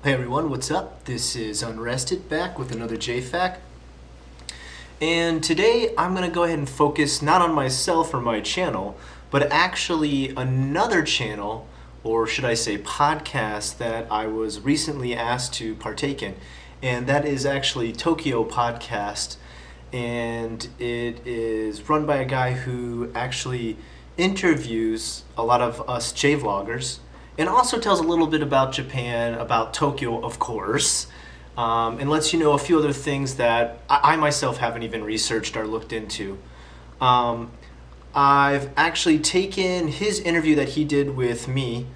Hey everyone, what's up? This is Unrested back with another JFAQ. And today I'm going to go ahead and focus not on myself or my channel, but actually another channel, or should I say podcast, that I was recently asked to partake in. And that is actually Tokyopodcast. And it is run by a guy who actually interviews a lot of us J-vloggers and also tells a little bit about Japan, about Tokyo, of course, and lets you know a few other things that I myself haven't even researched or looked into. I've actually taken his interview that he did with me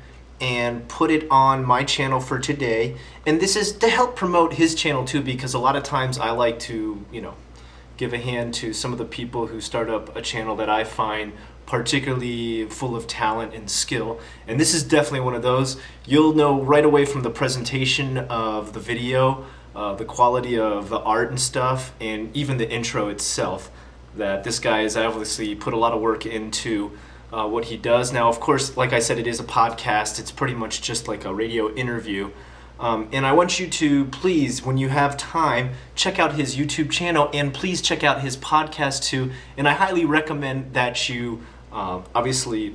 and put it on my channel for today. And this is to help promote his channel too, because a lot of times I like to, give a hand to some of the people who start up a channel that I find particularly full of talent and skill. And this is definitely one of those. You'll know right away from the presentation of the video, the quality of the art and stuff, and even the intro itself, that this guy has obviously put a lot of work into what he does. Now, of course, like I said, it is a podcast. It's pretty much just like a radio interview. And I want you to please, when you have time, check out his YouTube channel and please check out his podcast too. And I highly recommend that you obviously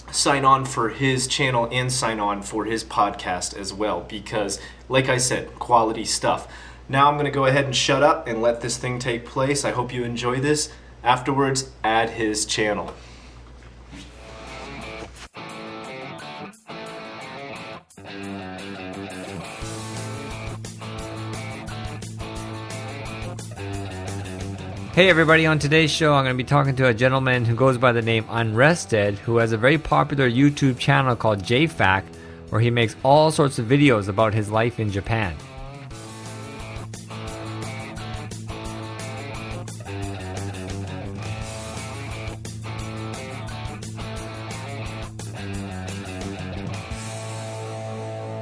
sign on for his channel and sign on for his podcast as well, because like I said, quality stuff. Now I'm going to go ahead and shut up and let this thing take place. I hope you enjoy this. Afterwards, add his channel. Hey everybody, on today's show I'm going to be talking to a gentleman who goes by the name Unrested, who has a very popular YouTube channel called JFAQ, where he makes all sorts of videos about his life in Japan.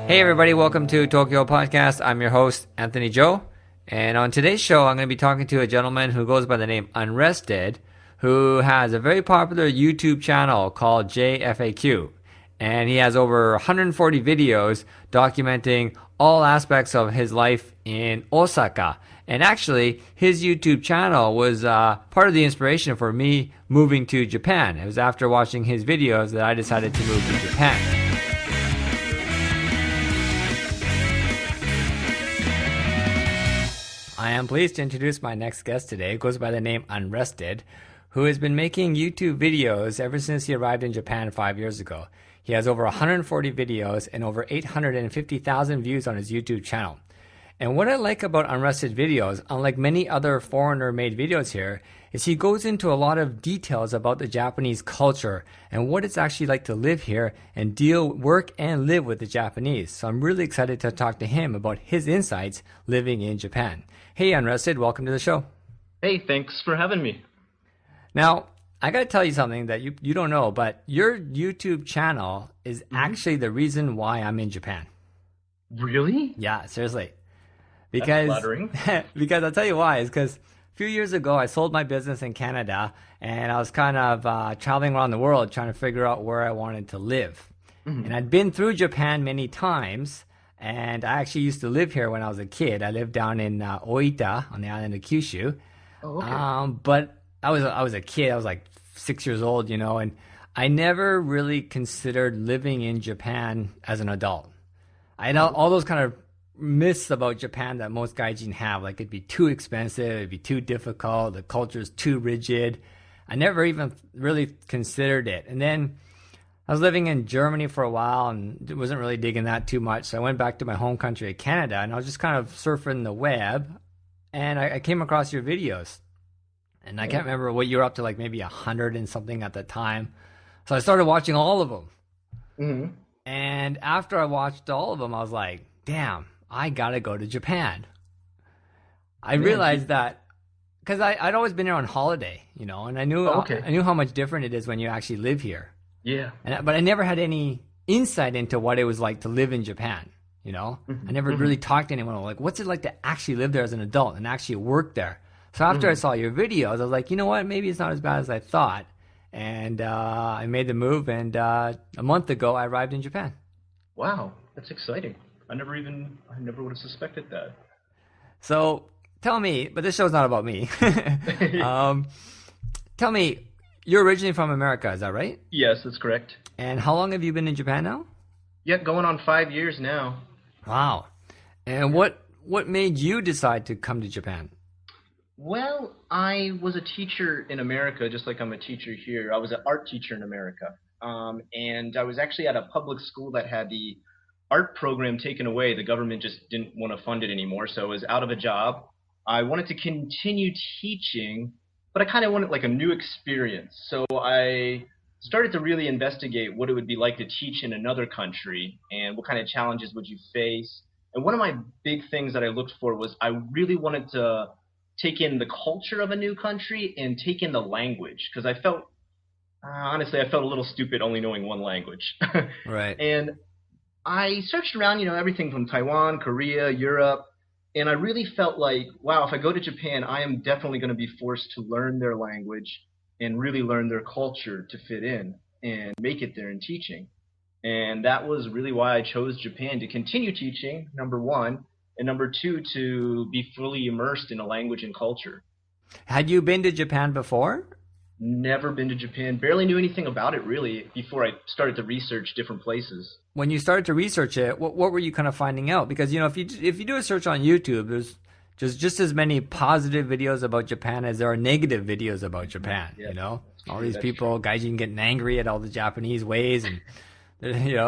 Hey everybody, welcome to Tokyopodcast. I'm your host, Anthony Joe. And on today's show, I'm going to be talking to a gentleman who goes by the name Unrested, who has a very popular YouTube channel called JFAQ. And he has over 140 videos documenting all aspects of his life in Osaka. And actually, his YouTube channel was part of the inspiration for me moving to Japan. It was after watching his videos that I decided to move to Japan. I am pleased to introduce my next guest today. It goes by the name Unrested, who has been making YouTube videos ever since he arrived in Japan 5 years ago. He has over 140 videos and over 850,000 views on his YouTube channel. And what I like about Unrested videos, unlike many other foreigner-made videos here, is he goes into a lot of details about the Japanese culture and what it's actually like to live here and work and live with the Japanese. So I'm really excited to talk to him about his insights living in Japan. Hey Unrested, welcome to the show. Hey, thanks for having me. Now, I gotta tell you something that you don't know, but your YouTube channel is actually the reason why I'm in Japan. Really? Yeah, seriously. That's flattering. Because I'll tell you why, is because a few years ago I sold my business in Canada and I was kind of traveling around the world trying to figure out where I wanted to live. And I'd been through Japan many times. And I actually used to live here when I was a kid. I lived down in Oita on the island of Kyushu. Oh, okay. But I was a kid. I was like 6 years old, and I never really considered living in Japan as an adult. I know all those kind of myths about Japan that most gaijin have, like it'd be too expensive, it'd be too difficult, the culture's too rigid. I never even really considered it. And then I was living in Germany for a while and wasn't really digging that too much. So I went back to my home country of Canada and I was just kind of surfing the web and I came across your videos. And I can't remember what you were up to, like maybe 100 and something at the time. So I started watching all of them. And after I watched all of them, I was like, damn, I gotta go to Japan. I realized that because I'd always been here on holiday, and I knew I knew how much different it is when you actually live here. Yeah. But I never had any insight into what it was like to live in Japan, I never really talked to anyone like, what's it like to actually live there as an adult and actually work there? So after I saw your videos, I was like, you know what, maybe it's not as bad as I thought. And I made the move, and a month ago I arrived in Japan. Wow, that's exciting. I never would have suspected that. So tell me, but this show's not about me. um, Tell me, you're originally from America, is that right? Yes, that's correct. And how long have you been in Japan now? Yeah, going on 5 years now. Wow. And what made you decide to come to Japan? Well, I was a teacher in America, just like I'm a teacher here. I was an art teacher in America. And I was actually at a public school that had the art program taken away. The government just didn't want to fund it anymore, so I was out of a job. I wanted to continue teaching, but I kind of wanted like a new experience. So I started to really investigate what it would be like to teach in another country and what kind of challenges would you face. And one of my big things that I looked for was I really wanted to take in the culture of a new country and take in the language, because I felt honestly I felt a little stupid only knowing one language. Right. And I searched around, everything from Taiwan, Korea, Europe, and I really felt like, wow, if I go to Japan, I am definitely going to be forced to learn their language and really learn their culture to fit in and make it there in teaching. And that was really why I chose Japan to continue teaching, number one, and number two, to be fully immersed in a language and culture. Had you been to Japan before? Never been to Japan, barely knew anything about it really before I started to research different places. When you started to research it, what were you kind of finding out? Because if you do a search on YouTube, there's just as many positive videos about Japan as there are negative videos about Japan. Yeah, all these that's people, gaijin getting angry at all the Japanese ways, and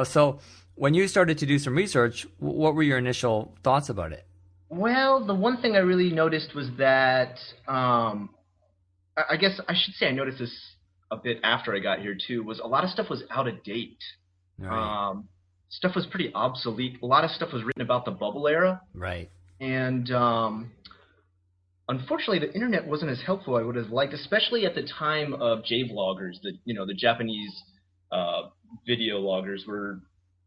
So when you started to do some research, what were your initial thoughts about it? Well, the one thing I really noticed was that I guess I should say I noticed this a bit after I got here too, was a lot of stuff was out of date. Right. Stuff was pretty obsolete. A lot of stuff was written about the bubble era. Right. And unfortunately, the internet wasn't as helpful I would have liked, especially at the time of JVloggers. The Japanese video loggers were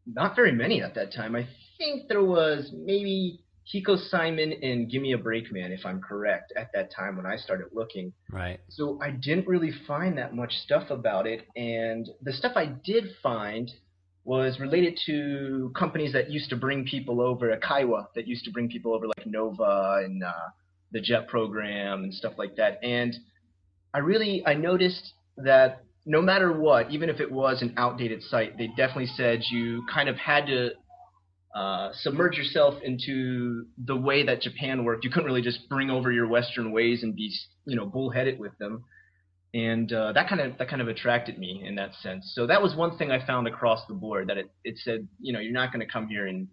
not very many at that time. I think there was maybe Hiko Simon and Gimme a Break Man, if I'm correct, at that time when I started looking. Right. So I didn't really find that much stuff about it, and the stuff I did find was related to companies that used to bring people over, Kaiwa, that used to bring people over like Nova and the JET program and stuff like that. And I noticed that no matter what, even if it was an outdated site, they definitely said you kind of had to submerge yourself into the way that Japan worked. You couldn't really just bring over your Western ways and be, bullheaded with them. And that kind of attracted me in that sense. So that was one thing I found across the board, that it said, you're not going to come here and,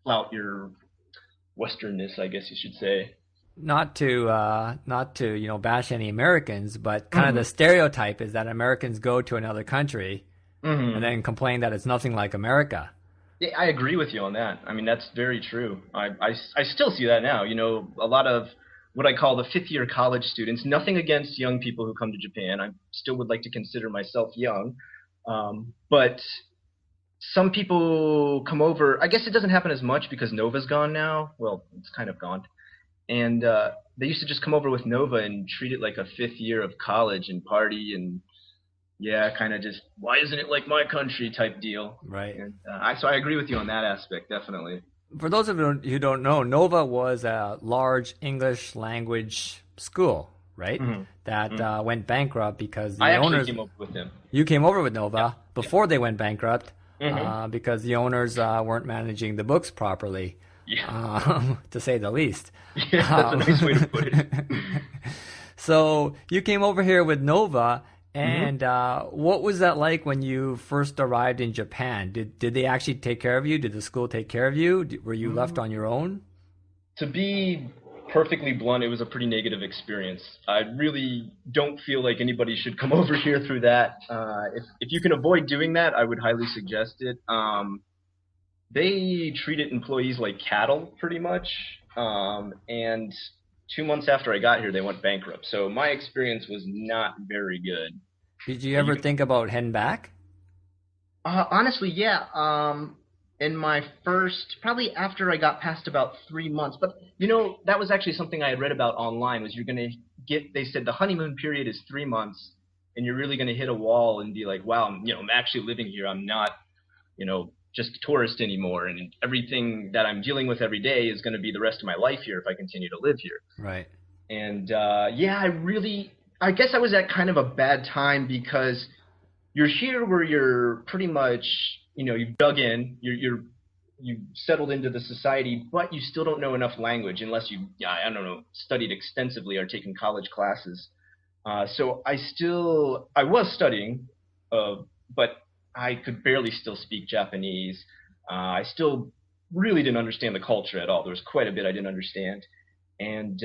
flout your Westernness, I guess you should say. Not to bash any Americans, but kind of the stereotype is that Americans go to another country and then complain that it's nothing like America. Yeah, I agree with you on that. I mean, that's very true. I still see that now. A lot of what I call the fifth-year college students. Nothing against young people who come to Japan. I still would like to consider myself young. But some people come over. I guess it doesn't happen as much because Nova's gone now. Well, it's kind of gone. And they used to just come over with Nova and treat it like a fifth year of college and party and, yeah, kind of just, why isn't it like my country type deal. Right. And, so I agree with you on that aspect, definitely. For those of you who don't know, Nova was a large English language school, right? That went bankrupt because the owners. I actually came over with them. You came over with Nova before they went bankrupt because the owners weren't managing the books properly, to say the least. Yeah, that's a nice way to put it. So you came over here with Nova. And what was that like when you first arrived in Japan? Did they actually take care of you? Did the school take care of you? Were you left on your own? To be perfectly blunt, it was a pretty negative experience. I really don't feel like anybody should come over here through that. If you can avoid doing that, I would highly suggest it. They treated employees like cattle, pretty much. And 2 months after I got here, they went bankrupt. So my experience was not very good. Did you ever think about heading back? Honestly, yeah. In my first, probably after I got past about 3 months. But, that was actually something I had read about online, was you're going to they said the honeymoon period is 3 months, and you're really going to hit a wall and be like, wow, I'm actually living here. I'm not, just a tourist anymore, and everything that I'm dealing with every day is going to be the rest of my life here if I continue to live here. Right. And I guess I was at kind of a bad time because you're here where you're pretty much, you've dug in, you've settled into the society, but you still don't know enough language unless you, I don't know, studied extensively or taken college classes. So I was studying, but I could barely still speak Japanese. I still really didn't understand the culture at all. There was quite a bit I didn't understand. And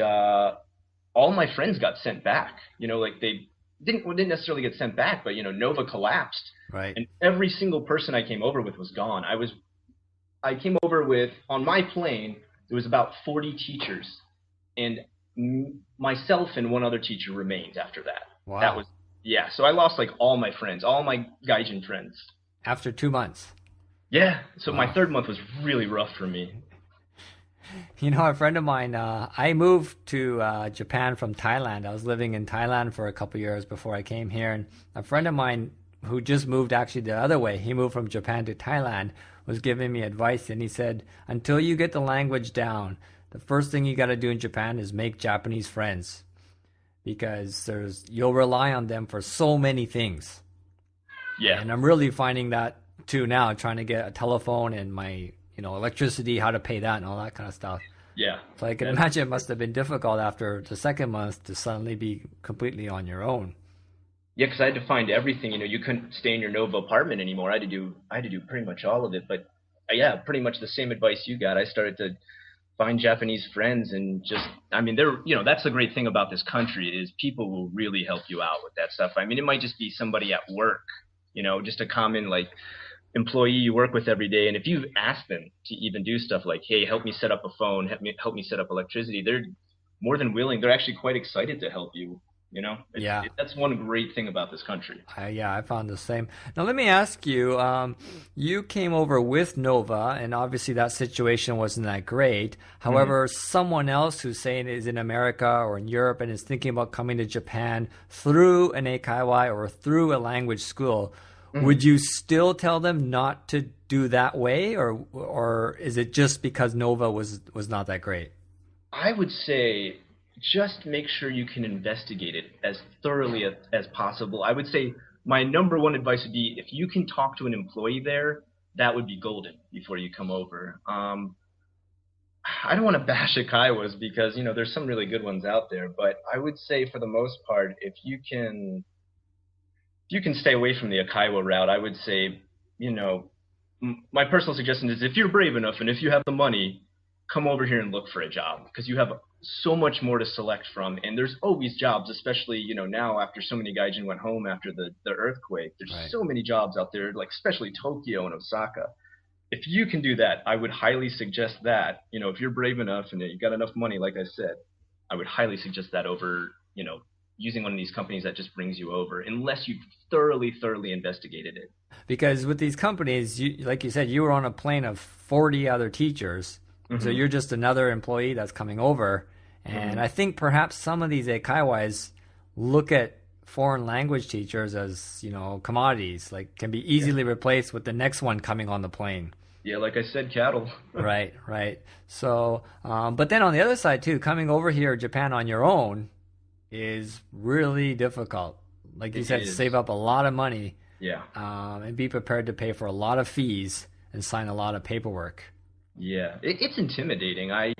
all my friends got sent back. Like they didn't necessarily get sent back, but Nova collapsed. Right. And every single person I came over with was gone. I came over with, on my plane, there was about 40 teachers, and myself and one other teacher remained after that. Wow. So I lost like all my friends, all my Gaijin friends. After 2 months. Yeah, so Wow. my third month was really rough for me. A friend of mine, I moved to Japan from Thailand. I was living in Thailand for a couple years before I came here. And a friend of mine who just moved actually the other way, he moved from Japan to Thailand, was giving me advice. And he said, until you get the language down, the first thing you got to do in Japan is make Japanese friends, because you'll rely on them for so many things. Yeah. And I'm really finding that too now, trying to get a telephone and my electricity, how to pay that and all that kind of stuff. Yeah. So I can imagine it must have been difficult after the second month to suddenly be completely on your own. Yeah, because I had to find everything. You couldn't stay in your Nova apartment anymore. I had to do pretty much all of it. But yeah, pretty much the same advice you got. I started to find Japanese friends, and that's the great thing about this country is people will really help you out with that stuff. It might just be somebody at work, just a common like employee you work with every day, and if you ask them to even do stuff like, hey, help me set up a phone, help me set up electricity, they're more than willing. They're actually quite excited to help you. That's one great thing about this country. I found the same. Now let me ask you, you came over with Nova, and obviously that situation wasn't that great. However, someone else who's saying is in America or in Europe and is thinking about coming to Japan through an eikaiwa or through a language school, would you still tell them not to do that way, or is it just because Nova was not that great? I would say just make sure you can investigate it as thoroughly as possible. I would say my number one advice would be if you can talk to an employee there, that would be golden before you come over. I don't want to bash eikaiwas because, there's some really good ones out there, but I would say for the most part, if you can stay away from the eikaiwa route, I would say, my personal suggestion is if you're brave enough and if you have the money, come over here and look for a job, because you have so much more to select from, and there's always jobs, especially now after so many Gaijin went home after the earthquake. There's so many jobs out there, like especially Tokyo and Osaka. If you can do that, I would highly suggest that. If you're brave enough and you've got enough money, like I said, I would highly suggest that over using one of these companies that just brings you over, unless you've thoroughly investigated it. Because with these companies, like you said, you were on a plane of 40 other teachers. So you're just another employee that's coming over. And I think perhaps some of these eikaiwais look at foreign language teachers as, commodities, like can be easily replaced with the next one coming on the plane. Yeah, like I said, cattle. Right. So, but then on the other side too, coming over here, Japan on your own is really difficult. Like you said, save up a lot of money. Yeah. And be prepared to pay for a lot of fees and sign a lot of paperwork. Yeah, it's intimidating. I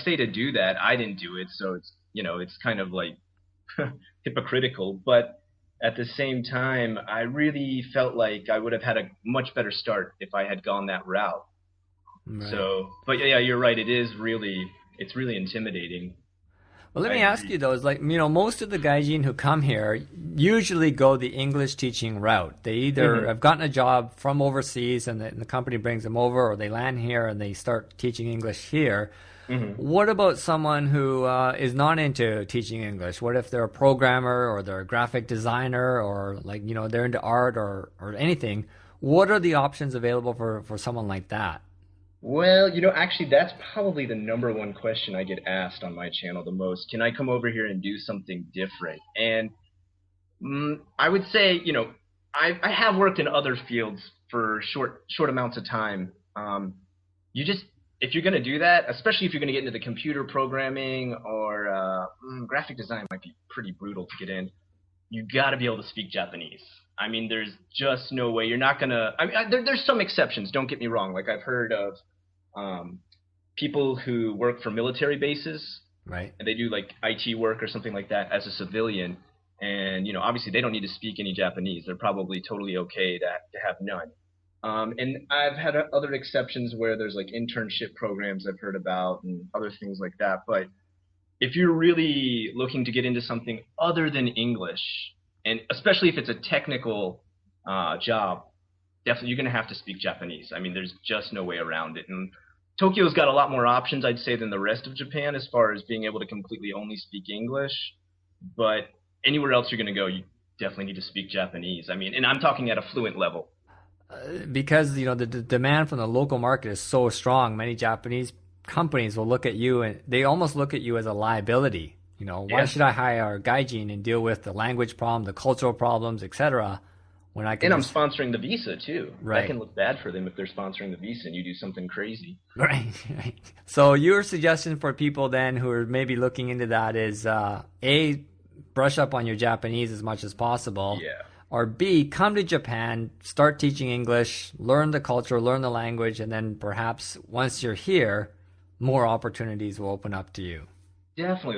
say to do that. I didn't do it, so it's kind of like hypocritical. But at the same time, I really felt like I would have had a much better start if I had gone that route. Right. So, but yeah, you're right. It's really intimidating. Well, let me ask you though, is like, most of the Gaijin who come here usually go the English teaching route. They either have gotten a job from overseas and the company brings them over, or they land here and they start teaching English here. What about someone who is not into teaching English? What if they're a programmer or they're a graphic designer or like, they're into art or anything? What are the options available for someone like that? Well, actually, that's probably the number one question I get asked on my channel the most. Can I come over here and do something different? And I would say, I have worked in other fields for short amounts of time. If you're going to do that, especially if you're going to get into the computer programming or graphic design, might be pretty brutal to get in. You got to be able to speak Japanese. I mean, there's just no way you're not going to. I mean, there's some exceptions. Don't get me wrong. Like I've heard of people who work for military bases, right? And they do like IT work or something like that as a civilian. And obviously they don't need to speak any Japanese. They're probably totally okay to have none. And I've had other exceptions where there's like internship programs I've heard about and other things like that. But if you're really looking to get into something other than English, and especially if it's a technical job, definitely you're going to have to speak Japanese. I mean, there's just no way around it. And Tokyo's got a lot more options, I'd say, than the rest of Japan as far as being able to completely only speak English. But anywhere else you're going to go, you definitely need to speak Japanese. I mean, and I'm talking at a fluent level. Because the demand from the local market is so strong, many Japanese companies will look at you and they almost look at you as a liability. Why should I hire a gaijin and deal with the language problem, the cultural problems, etc. when I can? And I'm sponsoring the visa too. Right. That can look bad for them if they're sponsoring the visa and you do something crazy. Right. So your suggestion for people then who are maybe looking into that is A, brush up on your Japanese as much as possible. Yeah. Or B, come to Japan, start teaching English, learn the culture, learn the language, and then perhaps once you're here, more opportunities will open up to you. Definitely.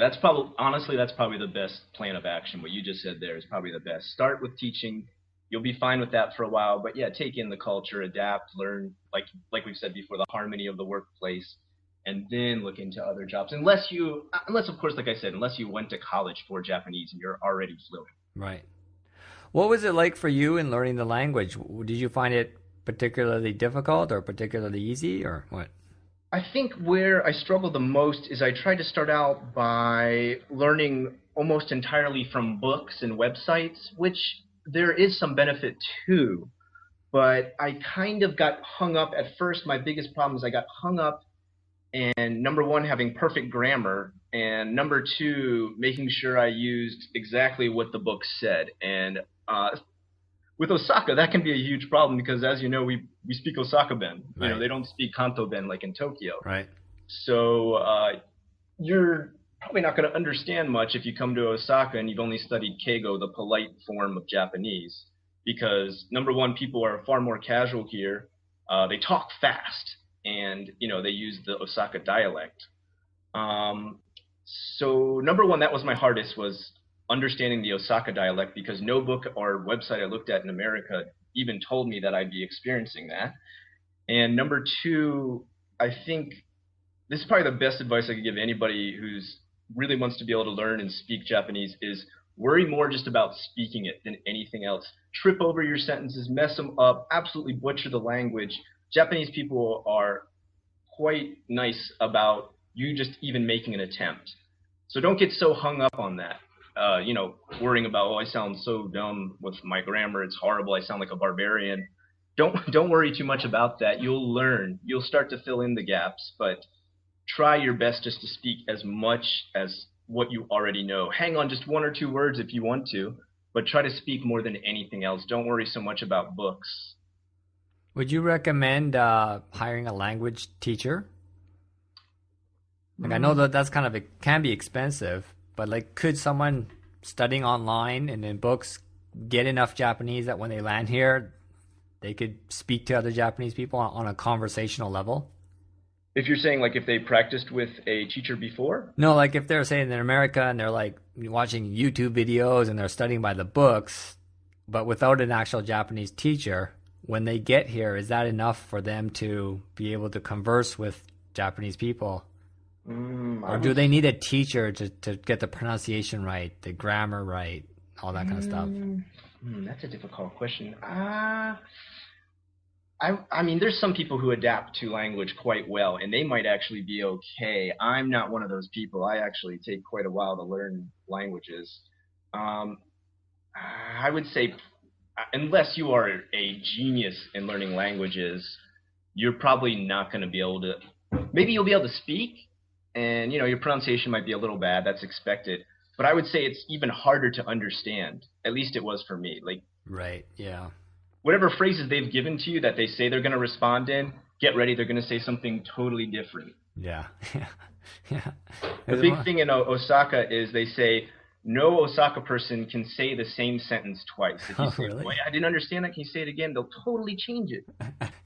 Honestly, that's probably the best plan of action. What you just said there is probably the best. Start with teaching. You'll be fine with that for a while, but yeah, take in the culture, adapt, learn, like we've said before, the harmony of the workplace, and then look into other jobs. Unless of course, like I said, unless you went to college for Japanese and you're already fluent. Right. What was it like for you in learning the language? Did you find it particularly difficult or particularly easy or what? I think where I struggled the most is I tried to start out by learning almost entirely from books and websites, which there is some benefit to, but I kind of got hung up at first. My biggest problem is I got hung up and number one, having perfect grammar, and number two, making sure I used exactly what the book said. And with Osaka, that can be a huge problem because, as you know, we speak Osaka-ben. Right. They don't speak Kanto-ben like in Tokyo. Right. So you're probably not going to understand much if you come to Osaka and you've only studied Keigo, the polite form of Japanese, because number one, people are far more casual here. They talk fast, and they use the Osaka dialect. So number one, that was my hardest, was understanding the Osaka dialect, because no book or website I looked at in America even told me that I'd be experiencing that. And number two, I think this is probably the best advice I could give anybody who's really wants to be able to learn and speak Japanese, is worry more just about speaking it than anything else. Trip over your sentences, mess them up, absolutely butcher the language. Japanese people are quite nice about you just even making an attempt. So don't get so hung up on that. Worrying about, I sound so dumb with my grammar, it's horrible, I sound like a barbarian. Don't worry too much about that. You'll learn. You'll start to fill in the gaps, but try your best just to speak as much as what you already know. Hang on just one or two words if you want to, but try to speak more than anything else. Don't worry so much about books. Would you recommend hiring a language teacher? I know that's it can be expensive, but could someone studying online and in books get enough Japanese that when they land here, they could speak to other Japanese people on a conversational level? If you're saying if they practiced with a teacher before? No, if they're saying in America and they're watching YouTube videos and they're studying by the books, but without an actual Japanese teacher, when they get here, is that enough for them to be able to converse with Japanese people? Or do they need a teacher to get the pronunciation right, the grammar right, all that kind of stuff? That's a difficult question. I mean, there's some people who adapt to language quite well, and they might actually be okay. I'm not one of those people. I actually take quite a while to learn languages. I would say, unless you are a genius in learning languages, you're probably not going to be able to. Maybe you'll be able to speak, and your pronunciation might be a little bad. That's expected. But I would say it's even harder to understand. At least it was for me. Right. Yeah. whatever phrases they've given to you that they say they're going to respond in, get ready, they're going to say something totally different. Yeah. Yeah. The big thing in Osaka is they say no Osaka person can say the same sentence twice. If you say, really? "Wait, I didn't understand that. Can you say it again?" They'll totally change it.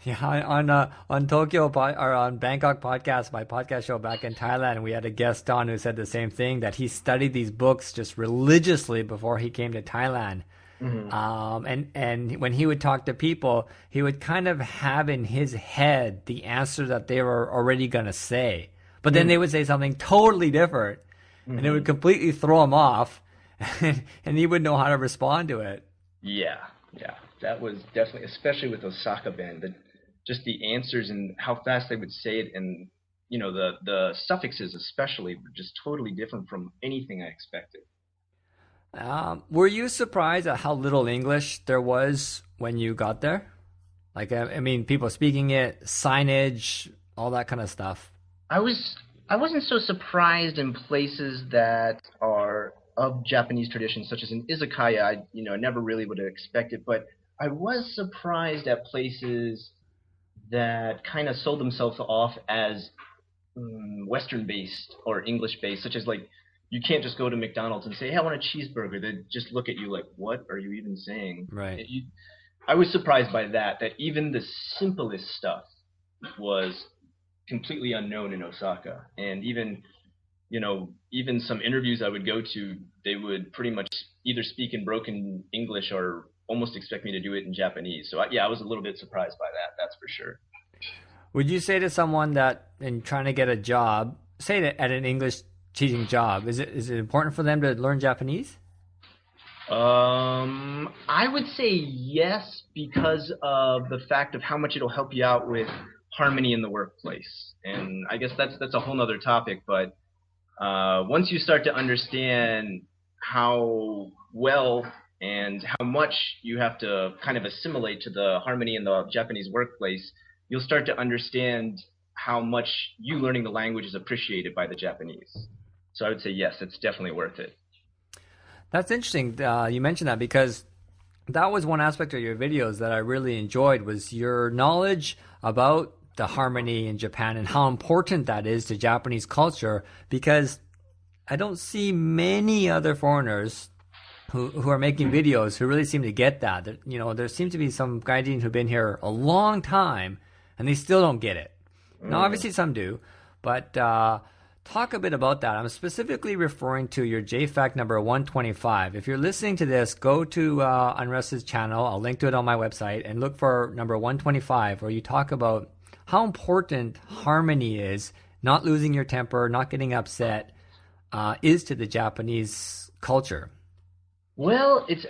Yeah, on or on Bangkok podcast, my podcast show back in Thailand, we had a guest on who said the same thing, that he studied these books just religiously before he came to Thailand. And when he would talk to people, he would kind of have in his head the answer that they were already going to say, but then they would say something totally different, and it would completely throw him off, and he wouldn't know how to respond to it. Yeah, that was definitely, especially with Osaka band, just the answers and how fast they would say it, and the suffixes especially were just totally different from anything I expected. Were you surprised at how little English there was when you got there? Like, I mean, people speaking it, signage, all that kind of stuff. I wasn't so surprised in places that are of Japanese tradition, such as in izakaya. I never really would have expected, but I was surprised at places that kind of sold themselves off as Western-based or English-based, such as like, you can't just go to McDonald's and say, "Hey, I want a cheeseburger." They just look at you like, "What are you even saying?" Right. I was surprised by that even the simplest stuff was completely unknown in Osaka. And even some interviews I would go to, they would pretty much either speak in broken English or almost expect me to do it in Japanese. So I was a little bit surprised by that, that's for sure. Would you say to someone that in trying to get a job, say that at an English teaching job, is it important for them to learn Japanese? I would say yes, because of the fact of how much it'll help you out with harmony in the workplace. And I guess that's a whole nother topic, but once you start to understand how well and how much you have to kind of assimilate to the harmony in the Japanese workplace, you'll start to understand how much you learning the language is appreciated by the Japanese. So I would say yes, it's definitely worth it. That's interesting. You mentioned that, because that was one aspect of your videos that I really enjoyed, was your knowledge about the harmony in Japan and how important that is to Japanese culture, because I don't see many other foreigners who are making videos who really seem to get that. There seems to be some gaijin who've been here a long time and they still don't get it. Now, obviously some do, but talk a bit about that. I'm specifically referring to your JFAQ number 125. If you're listening to this, go to Unrested's channel. I'll link to it on my website, and look for number 125, where you talk about how important harmony is, not losing your temper, not getting upset, is to the Japanese culture. Well, it's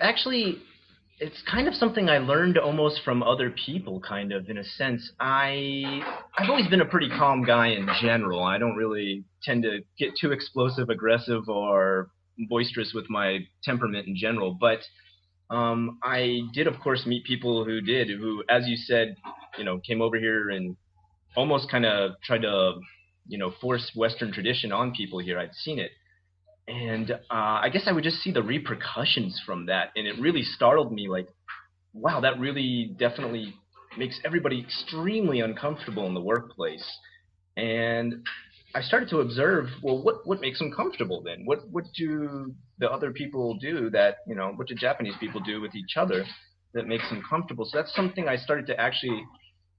kind of something I learned almost from other people, kind of, in a sense. I've always been a pretty calm guy in general. I don't really tend to get too explosive, aggressive, or boisterous with my temperament in general. But I did, of course, meet people who, as you said, came over here and almost kind of tried to, force Western tradition on people here. I'd seen it. And I guess I would just see the repercussions from that. And it really startled me, like, wow, that really definitely makes everybody extremely uncomfortable in the workplace. And I started to observe, well, what makes them comfortable then? What do the other people do that, what do Japanese people do with each other that makes them comfortable? So that's something I started to actually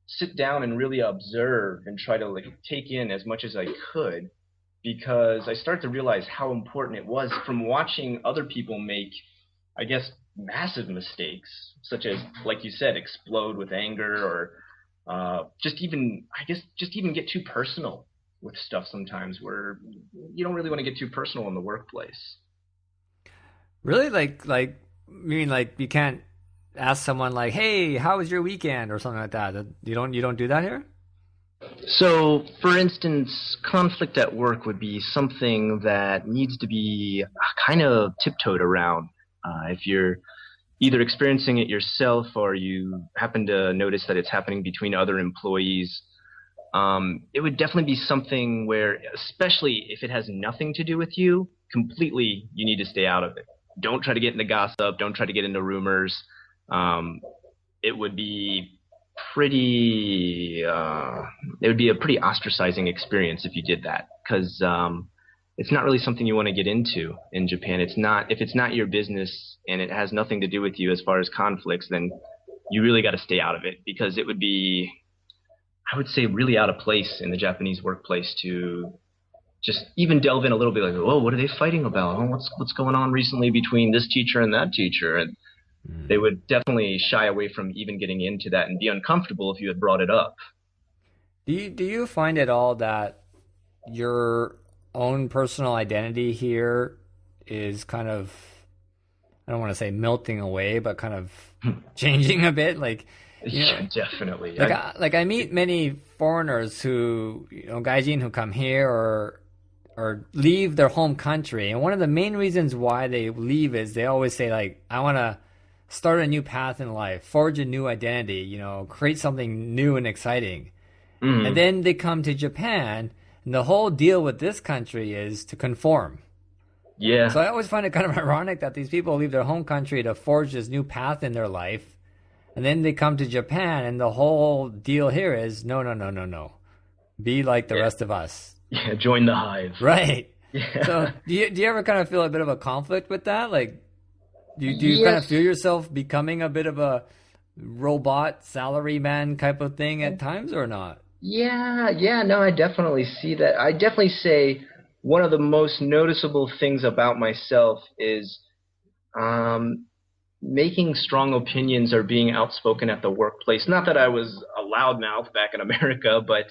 sit down and really observe and try to take in as much as I could, because I started to realize how important it was from watching other people make, I guess, massive mistakes, such as, like you said, explode with anger, or just even get too personal with stuff sometimes, where you don't really want to get too personal in the workplace. Really? Like you can't ask someone like, "Hey, how was your weekend?" or something like that. You don't do that here? So, for instance, conflict at work would be something that needs to be kind of tiptoed around. If you're either experiencing it yourself or you happen to notice that it's happening between other employees, it would definitely be something where, especially if it has nothing to do with you, completely you need to stay out of it. Don't try to get into gossip. Don't try to get into rumors. it would be pretty it would be a pretty ostracizing experience if you did that, because it's not really something you want to get into in Japan. It's not, if it's not your business and it has nothing to do with you as far as conflicts, then you really got to stay out of it, because it would be, I would say, really out of place in the Japanese workplace to just even delve in a little bit, like, oh, what are they fighting about? Oh, what's going on recently between this teacher and that teacher? And they would definitely shy away from even getting into that and be uncomfortable if you had brought it up. Do you find at all that your own personal identity here is kind of, I don't want to say melting away, but kind of changing a bit? Like, you know, Yeah, definitely. like I meet many foreigners who, gaijin who come here or leave their home country, and one of the main reasons why they leave is they always say, like, I want to start a new path in life, forge a new identity, create something new and exciting. And then they come to Japan, and the whole deal with this country is to conform. Yeah. So I always find it kind of ironic that these people leave their home country to forge this new path in their life, and then they come to Japan, and the whole deal here is no, no, no, no, no. Be like the rest of us. Yeah, join the hive. Right. Yeah. So do you ever kind of feel a bit of a conflict with that? Like, do you kind of feel yourself becoming a bit of a robot salaryman type of thing at times, or not? Yeah, no, I definitely see that. I definitely say one of the most noticeable things about myself is making strong opinions or being outspoken at the workplace. Not that I was a loudmouth back in America, but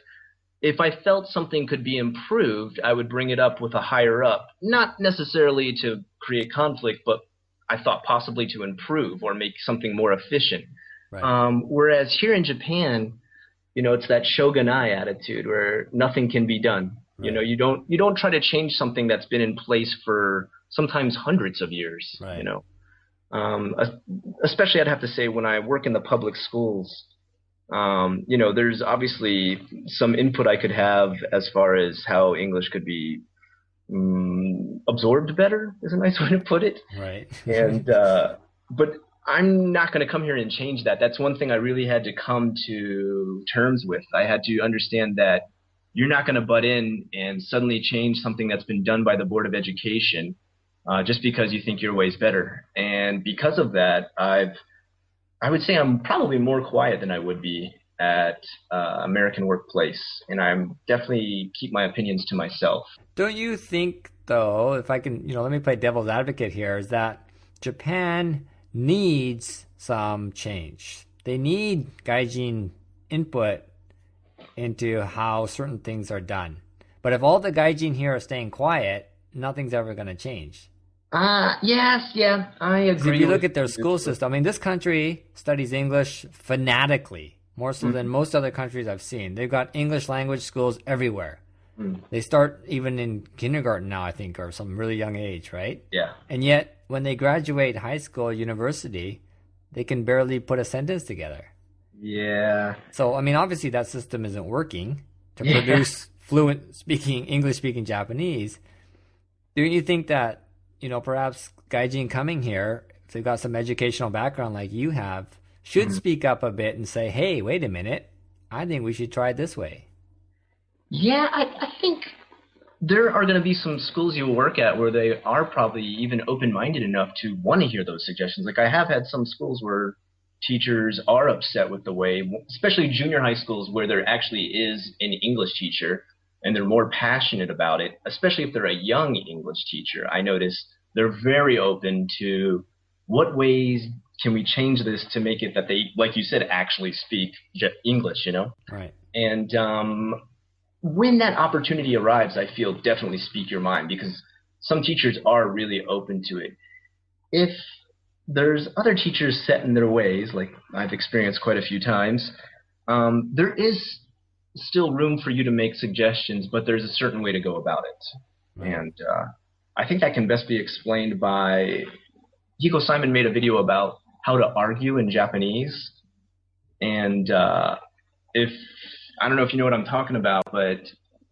if I felt something could be improved, I would bring it up with a higher up. Not necessarily to create conflict, but I thought possibly to improve or make something more efficient. Right. Whereas here in Japan, it's that shogunai attitude where nothing can be done. Right. You don't try to change something that's been in place for sometimes hundreds of years. Right. Especially I'd have to say when I work in the public schools, there's obviously some input I could have as far as how English could be absorbed better, is a nice way to put it. Right. And but I'm not going to come here and change that. That's one thing I really had to come to terms with. I had to understand that you're not going to butt in and suddenly change something that's been done by the Board of Education just because you think your way's better. And because of that, I would say I'm probably more quiet than I would be at American workplace, and I'm definitely keep my opinions to myself. Don't you think, though, if I can, let me play devil's advocate here, is that Japan needs some change? They need gaijin input into how certain things are done. But if all the gaijin here are staying quiet, nothing's ever going to change. Yes, yeah, I agree. If you look at their school system, I mean, this country studies English fanatically, more so than most other countries I've seen. They've got English language schools everywhere. They start even in kindergarten now, I think, or some really young age, right? Yeah. And yet, when they graduate high school or university, they can barely put a sentence together. Yeah. So, I mean, obviously that system isn't working to produce fluent speaking, English speaking Japanese. Do you think that, perhaps gaijin coming here, if they've got some educational background like you have, should speak up a bit and say, hey, wait a minute, I think we should try it this way? Yeah, I think there are going to be some schools you'll work at where they are probably even open-minded enough to want to hear those suggestions. Like I have had some schools where teachers are upset with the way, especially junior high schools where there actually is an English teacher and they're more passionate about it, especially if they're a young English teacher. I notice they're very open to what ways can we change this to make it that they, like you said, actually speak English, Right. And when that opportunity arrives, I feel definitely speak your mind, because some teachers are really open to it. If there's other teachers set in their ways, like I've experienced quite a few times, there is still room for you to make suggestions, but there's a certain way to go about it. Right. And I think that can best be explained by, Hiko Simon made a video about how to argue in Japanese. And I don't know if you know what I'm talking about, but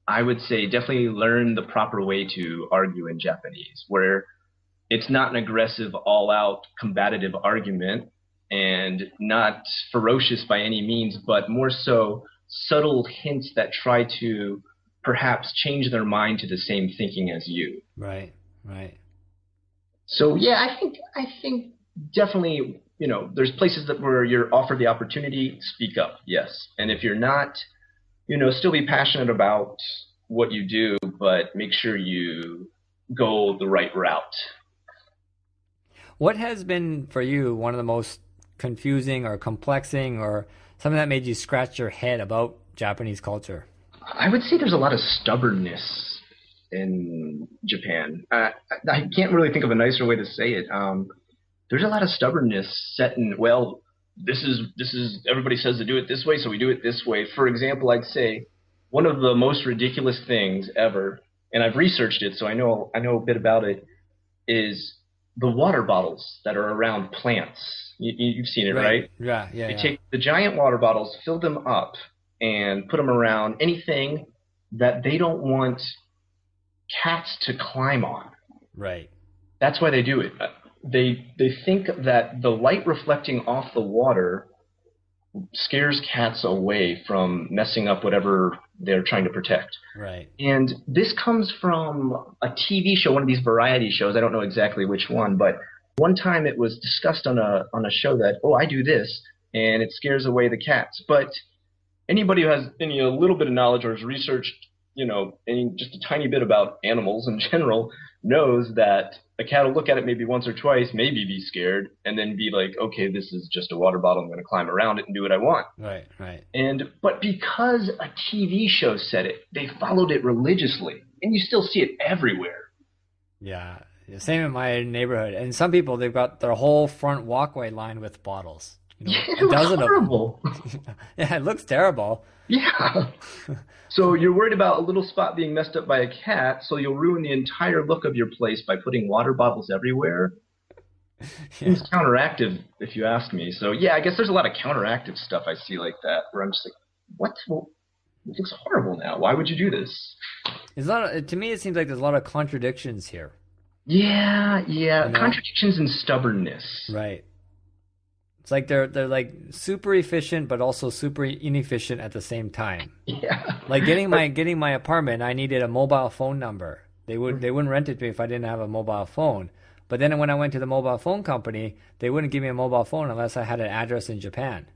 I would say definitely learn the proper way to argue in Japanese, where it's not an aggressive, all-out, combative argument. and not ferocious by any means, but more so subtle hints that try to perhaps change their mind to the same thinking as you. Right, right. So yeah, I think definitely, there's places where you're offered the opportunity, speak up, yes. And if you're not, still be passionate about what you do, but make sure you go the right route. What has been for you one of the most confusing or complexing or something that made you scratch your head about Japanese culture? I would say there's a lot of stubbornness in Japan. I can't really think of a nicer way to say it. There's a lot of stubbornness set in, well, this is everybody says to do it this way, so we do it this way. For example, I'd say one of the most ridiculous things ever, and I've researched it, so I know a bit about it, is the water bottles that are around plants. You've seen it, right? Yeah. They take the giant water bottles, fill them up, and put them around anything that they don't want cats to climb on. Right. That's why they do it. They think that the light reflecting off the water scares cats away from messing up whatever they're trying to protect. Right. And this comes from a TV show, one of these variety shows. I don't know exactly which one, but one time it was discussed on a show that, I do this, and it scares away the cats. But anybody who has a little bit of knowledge or has researched, any just a tiny bit about animals in general knows that a cat will look at it maybe once or twice, maybe be scared, and then be like, okay, this is just a water bottle. I'm going to climb around it and do what I want. Right. But because a TV show said it, they followed it religiously, and you still see it everywhere. Yeah. Same in my neighborhood. And some people, they've got their whole front walkway lined with bottles. It looks horrible. Yeah, it looks terrible. Yeah. So you're worried about a little spot being messed up by a cat, so you'll ruin the entire look of your place by putting water bottles everywhere. It's counteractive, if you ask me. So yeah, I guess there's a lot of counteractive stuff I see like that, where I'm just like, what? Well, it looks horrible now. Why would you do this? To me, it seems like there's a lot of contradictions here. Yeah. Contradictions and stubbornness. Right. It's like they're like super efficient, but also super inefficient at the same time. Yeah. Like getting my apartment, I needed a mobile phone number. They wouldn't rent it to me if I didn't have a mobile phone. But then when I went to the mobile phone company, they wouldn't give me a mobile phone unless I had an address in Japan.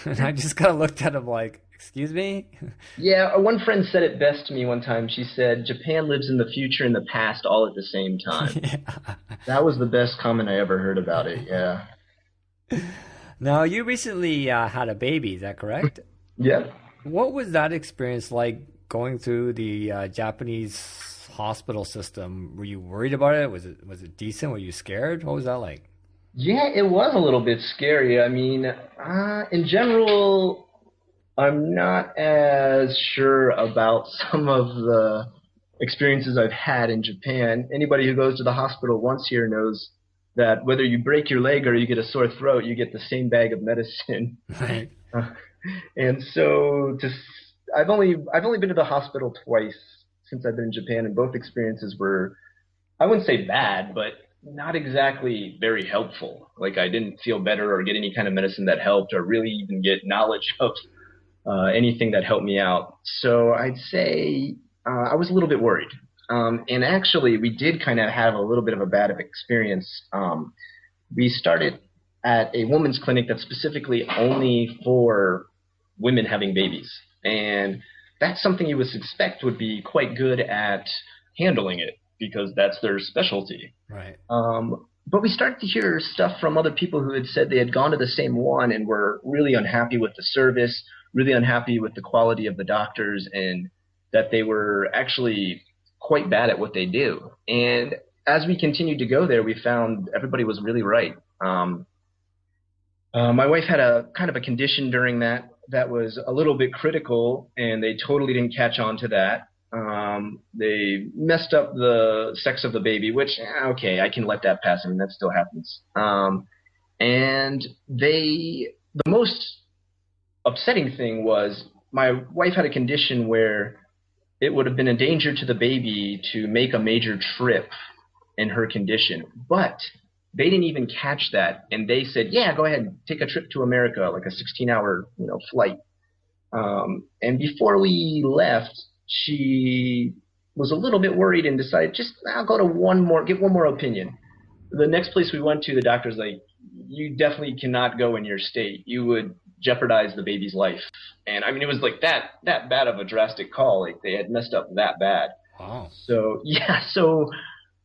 And I just kind of looked at them like, excuse me? Yeah, one friend said it best to me one time. She said, Japan lives in the future and the past all at the same time. Yeah. That was the best comment I ever heard about it, yeah. Now, you recently had a baby, is that correct? Yeah. What was that experience like going through the Japanese hospital system? Were you worried about it? Was it decent? Were you scared? What was that like? Yeah, it was a little bit scary. I mean, in general, I'm not as sure about some of the experiences I've had in Japan. Anybody who goes to the hospital once here knows that whether you break your leg or you get a sore throat, you get the same bag of medicine. Right. And so I've only been to the hospital twice since I've been in Japan, and both experiences were, I wouldn't say bad, but not exactly very helpful. Like I didn't feel better or get any kind of medicine that helped or really even get knowledge of anything that helped me out. So I'd say I was a little bit worried. And actually, we did kind of have a little bit of a bad experience. We started at a women's clinic that's specifically only for women having babies. And that's something you would expect would be quite good at handling it because that's their specialty. Right. But we started to hear stuff from other people who had said they had gone to the same one and were really unhappy with the service, really unhappy with the quality of the doctors, and that they were actually quite bad at what they do. And as we continued to go there, we found everybody was really right. My wife had a kind of a condition during that was a little bit critical, and they totally didn't catch on to that. They messed up the sex of the baby, which, okay, I can let that pass. I mean, that still happens. And the most upsetting thing was my wife had a condition where it would have been a danger to the baby to make a major trip in her condition. But they didn't even catch that, and they said, "Yeah, go ahead, take a trip to America, like a 16-hour, flight." And before we left, she was a little bit worried and decided, just I'll go to get one more opinion. The next place we went to, the doctor's like, "You definitely cannot go in your state. You would jeopardize the baby's life." And I mean, it was like that bad of a drastic call. Like they had messed up that bad. Wow. So so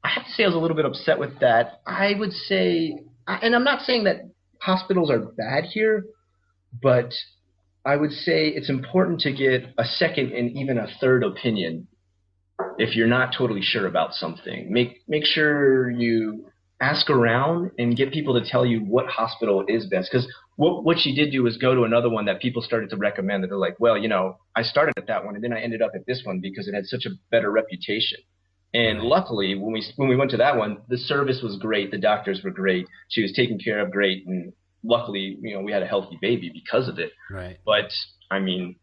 I have to say I was a little bit upset with that. I would say, and I'm not saying that hospitals are bad here, but I would say it's important to get a second and even a third opinion if you're not totally sure about something. Make sure you ask around and get people to tell you what hospital is best. Because what she did do was go to another one that people started to recommend. That they're like, well, I started at that one and then I ended up at this one because it had such a better reputation. And luckily, when we went to that one, the service was great. The doctors were great. She was taken care of great. And luckily, we had a healthy baby because of it. Right. But, I mean,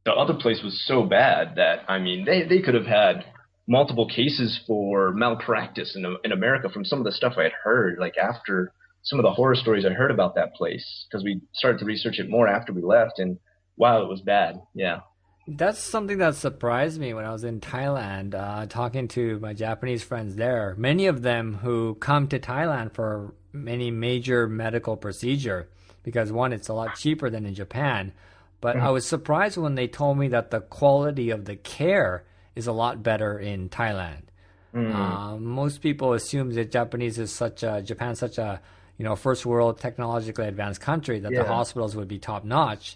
the other place was so bad that, I mean, they could have had multiple cases for malpractice in America from some of the stuff I had heard, like after some of the horror stories I heard about that place, because we started to research it more after we left, and wow, it was bad. Yeah. That's something that surprised me when I was in Thailand, talking to my Japanese friends there. Many of them who come to Thailand for any major medical procedure, because one, it's a lot cheaper than in Japan. But I was surprised when they told me that the quality of the care is a lot better in Thailand. Most people assume that Japan's such a first world technologically advanced country that the hospitals would be top notch.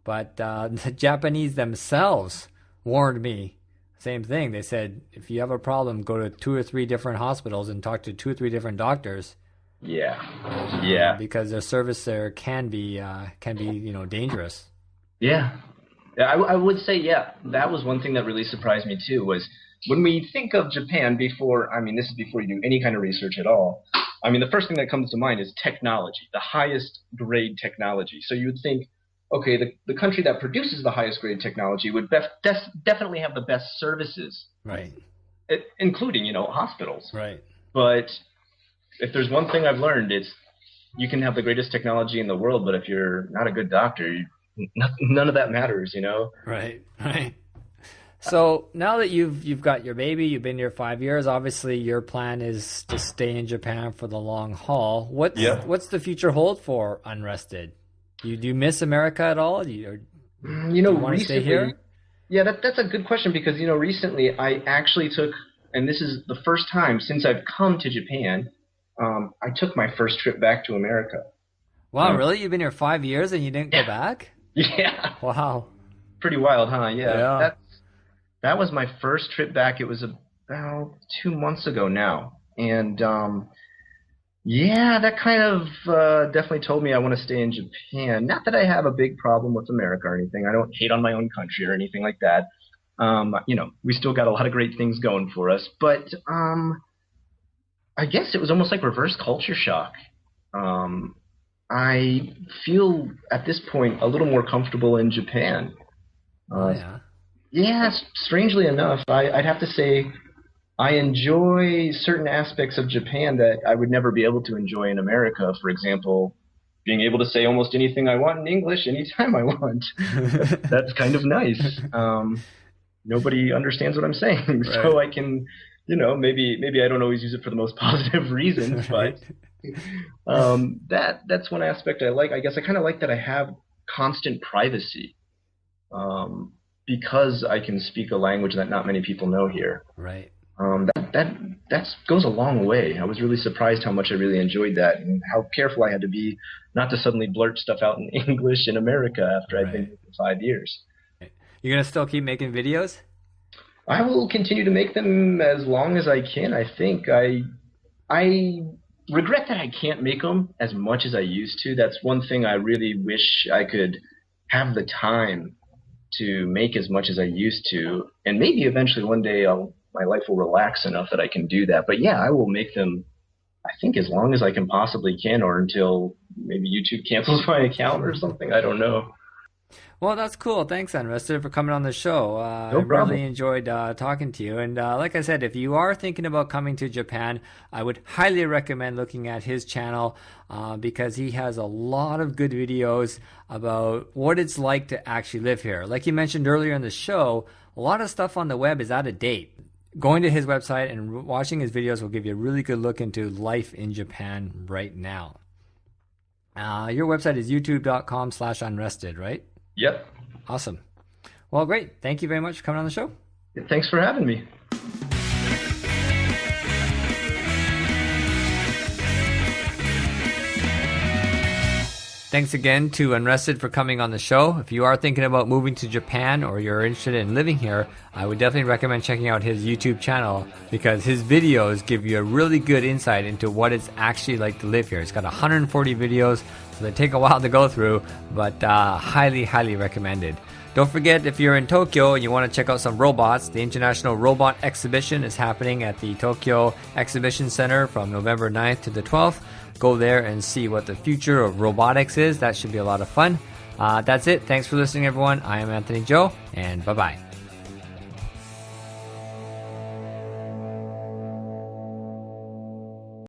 But the Japanese themselves warned me, same thing. They said, if you have a problem, go to 2 or 3 different hospitals and talk to 2 or 3 different doctors. Yeah. Because their service there can be dangerous. Yeah. I would say, that was one thing that really surprised me too, was when we think of Japan this is before you do any kind of research at all. I mean, the first thing that comes to mind is technology, the highest grade technology. So you would think, okay, the country that produces the highest grade technology would definitely have the best services. Right. Including, hospitals. Right. But if there's one thing I've learned, it's you can have the greatest technology in the world, but if you're not a good doctor, none of that matters, Right. So now that you've got your baby, you've been here 5 years. Obviously, your plan is to stay in Japan for the long haul. What's the future hold for Unrested? Do you miss America at all? Do you want to stay here? Yeah, that's a good question because recently I actually took, and this is the first time since I've come to Japan, I took my first trip back to America. Wow, really? You've been here 5 years and you didn't go back? Yeah. Wow. Pretty wild, huh? Yeah. That was my first trip back. It was about 2 months ago now. And that kind of definitely told me I want to stay in Japan. Not that I have a big problem with America or anything. I don't hate on my own country or anything like that. We still got a lot of great things going for us. But I guess it was almost like reverse culture shock. I feel at this point a little more comfortable in Japan. Yeah, strangely enough, I'd have to say I enjoy certain aspects of Japan that I would never be able to enjoy in America. For example, being able to say almost anything I want in English anytime I want. That's kind of nice. Nobody understands what I'm saying, so I can, maybe I don't always use it for the most positive reasons, but that's one aspect I like. I guess I kind of like that I have constant privacy. Because I can speak a language that not many people know here. Right. That goes a long way. I was really surprised how much I really enjoyed that and how careful I had to be not to suddenly blurt stuff out in English in America after I'd been here for 5 years. You're going to still keep making videos? I will continue to make them as long as I can, I think. I regret that I can't make them as much as I used to. That's one thing I really wish I could have the time to make as much as I used to, and maybe eventually one day my life will relax enough that I can do that. But I will make them, I think, as long as I can possibly can, or until maybe YouTube cancels my account or something. I don't know. Well, that's cool. Thanks, Unrested, for coming on the show. No I problem. really enjoyed talking to you. And like I said, if you are thinking about coming to Japan, I would highly recommend looking at his channel because he has a lot of good videos about what it's like to actually live here. Like you mentioned earlier in the show, a lot of stuff on the web is out of date. Going to his website and watching his videos will give you a really good look into life in Japan right now. Your website is youtube.com/unrested, right? Yep. Awesome. Well, great. Thank you very much for coming on the show. Thanks for having me. Thanks again to Unrested for coming on the show. If you are thinking about moving to Japan or you're interested in living here, I would definitely recommend checking out his YouTube channel because his videos give you a really good insight into what it's actually like to live here. It's got 140 videos, so they take a while to go through, but highly, highly recommended. Don't forget, if you're in Tokyo and you want to check out some robots, the International Robot Exhibition is happening at the Tokyo Exhibition Center from November 9th to the 12th. Go there and see what the future of robotics is. That should be a lot of fun. That's it. Thanks for listening, everyone. I am Anthony Joe, and bye-bye.